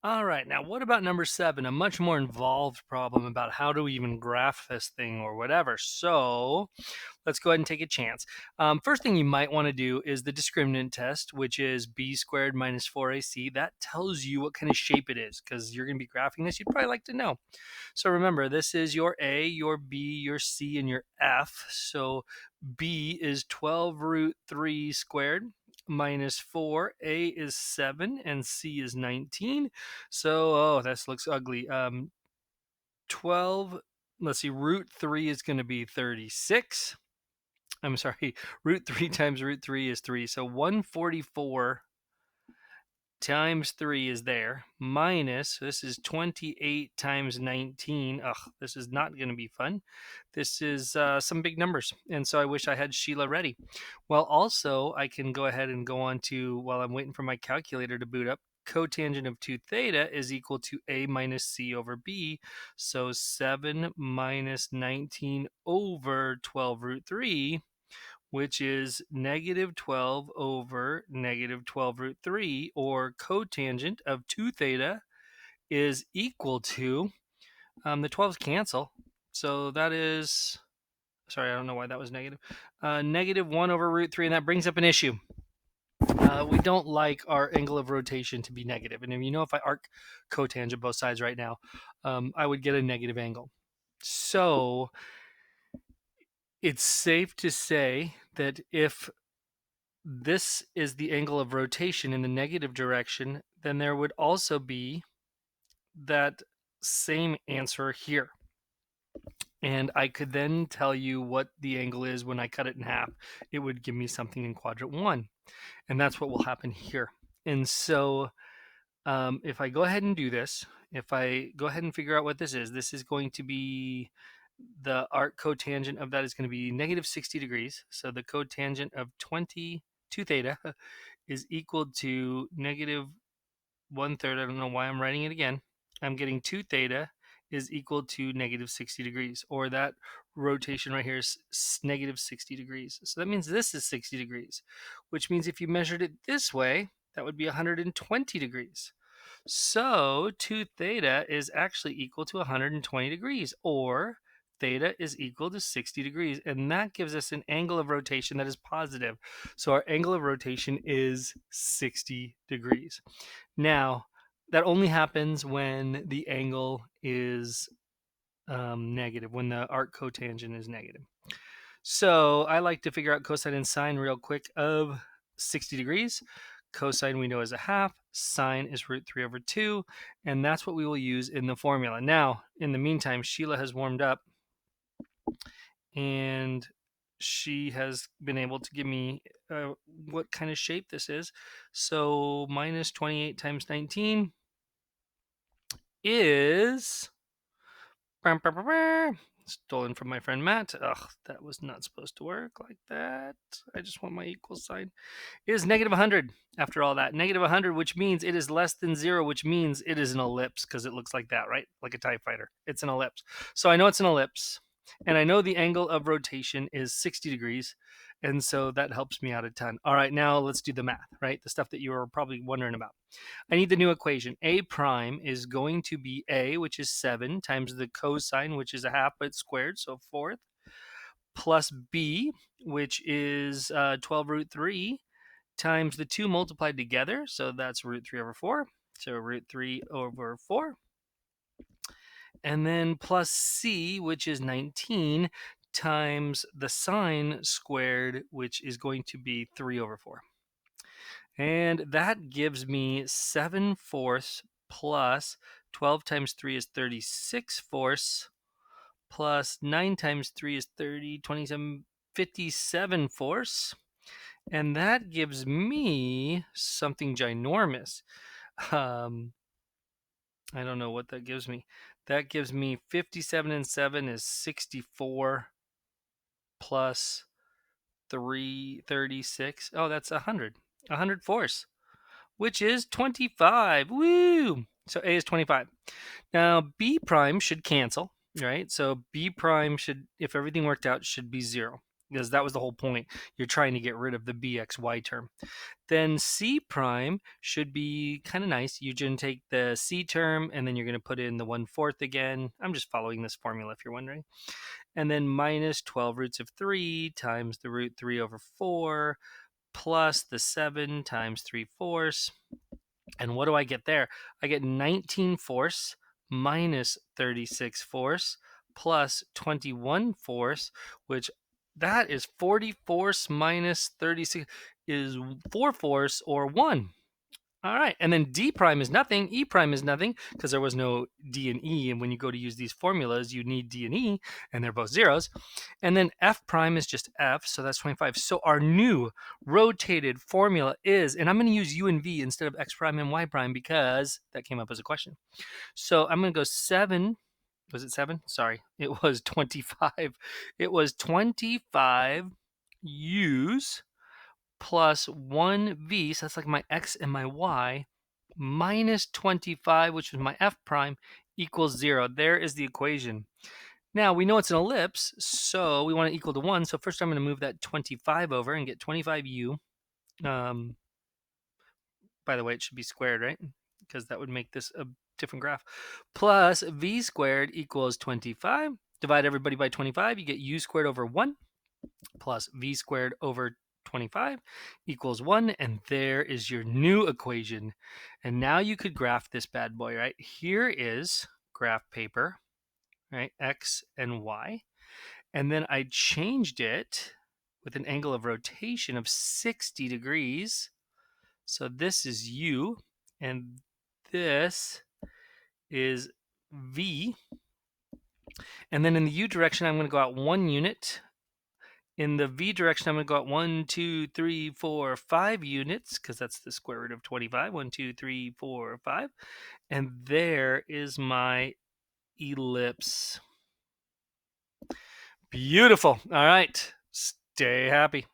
All right, now what about number 7, a much more involved problem about how do we even graph this thing or whatever. So let's go ahead and take a chance. First thing you might want to do is the discriminant test, which is b squared minus 4ac. That tells you what kind of shape it is because you're going to be graphing this. You'd probably like to know. So remember, this is your a, your b, your c, and your f. So b is 12 root 3 squared minus 4. A is 7 and C is 19. So, oh, this looks ugly. 12, let's see, root 3 is going to be 36. I'm sorry, root 3 times root 3 is 3. So 144 times 3 is there, minus, this is 28 times 19. Ugh, this is not going to be fun. This is some big numbers, and so I wish I had Sheila ready. Well, also, I can go ahead and go on to, while I'm waiting for my calculator to boot up, cotangent of 2 theta is equal to a minus c over b. So 7 minus 19 over 12 root 3, which is negative 12 over negative 12 root 3, or cotangent of 2 theta is equal to, the 12s cancel. So that is, sorry, I don't know why that was negative. Negative 1 over root 3, and that brings up an issue. We don't like our angle of rotation to be negative. And if I arc cotangent both sides right now, I would get a negative angle. So it's safe to say that if this is the angle of rotation in the negative direction, then there would also be that same answer here. And I could then tell you what the angle is when I cut it in half. It would give me something in quadrant 1. And that's what will happen here. And so if I go ahead and do this, if I go ahead and figure out what this is going to be, the arc cotangent of that is going to be negative 60 degrees. So the cotangent of 2 theta is equal to negative 1/3. I don't know why I'm writing it again. I'm getting 2 theta is equal to negative 60 degrees, or that rotation right here is negative 60 degrees. So that means this is 60 degrees, which means if you measured it this way, that would be 120 degrees. So 2 theta is actually equal to 120 degrees, or theta is equal to 60 degrees. And that gives us an angle of rotation that is positive. So our angle of rotation is 60 degrees. Now, that only happens when the angle is negative, when the arc cotangent is negative. So I like to figure out cosine and sine real quick of 60 degrees. Cosine we know is a half, sine is root 3 over 2, and that's what we will use in the formula. Now, in the meantime, Sheila has warmed up, and she has been able to give me what kind of shape this is. So minus 28 times 19 is stolen from my friend Matt. Ugh, that was not supposed to work like that. I just want my equal sign. It is negative 100 after all that. Negative 100, which means it is less than 0, which means it is an ellipse because it looks like that, right? Like a TIE fighter. It's an ellipse. So I know it's an ellipse. And I know the angle of rotation is 60 degrees. And so that helps me out a ton. All right, now let's do the math, right? The stuff that you were probably wondering about. I need the new equation. A prime is going to be A, which is 7, times the cosine, which is a half, but squared, so fourth, plus B, which is 12 root 3, times the 2 multiplied together, so that's root 3 over 4, so root 3 over 4. And then plus C, which is 19, times the sine squared, which is going to be 3 over 4. And that gives me 7 fourths plus 12 times 3 is 36 fourths plus 9 times 3 is 30, 27, 57 fourths. And that gives me something ginormous. I don't know what that gives me. That gives me 57 and 7 is 64 plus 36. Oh, that's 100. 100 fourths, which is 25. Woo! So A is 25. Now B prime should cancel, right? So B prime should, if everything worked out, should be 0. because that was the whole point. You're trying to get rid of the bxy term. Then c prime should be kind of nice. You're going to take the c term, and then you're going to put in the 1/4 again. I'm just following this formula if you're wondering. And then minus 12 roots of 3 times the root 3 over 4 plus the 7 times 3/4. And what do I get there? I get 19/4 minus 36/4 plus 21/4, which that is 40/4 minus 36 is 4/4 or 1. All right. And then d prime is nothing. E prime is nothing because there was no d and e. And when you go to use these formulas, you need d and e, and they're both zeros. And then f prime is just f, so that's 25. So our new rotated formula is, and I'm going to use u and v instead of x prime and y prime because that came up as a question. So I'm going to go 7. Was it 7? Sorry. It was 25. It was 25 u's plus 1v, so that's like my x and my y, minus 25, which is my f prime, equals 0. There is the equation. Now, we know it's an ellipse, so we want it equal to 1. So first I'm going to move that 25 over and get 25u. By the way, it should be squared, right? Because that would make this a different graph. Plus v squared equals 25. Divide everybody by 25, you get u squared over 1 plus v squared over 25 equals 1, and there is your new equation. And now you could graph this bad boy, right? Here is graph paper, right? X and Y. And then I changed it with an angle of rotation of 60 degrees. So this is U, and this is V. And then in the U direction, I'm going to go out 1 unit. In the v direction, I'm going to go out 1, 2, 3, 4, 5 units, because that's the square root of 25. 1, 2, 3, 4, 5. And there is my ellipse. Beautiful. All right. Stay happy.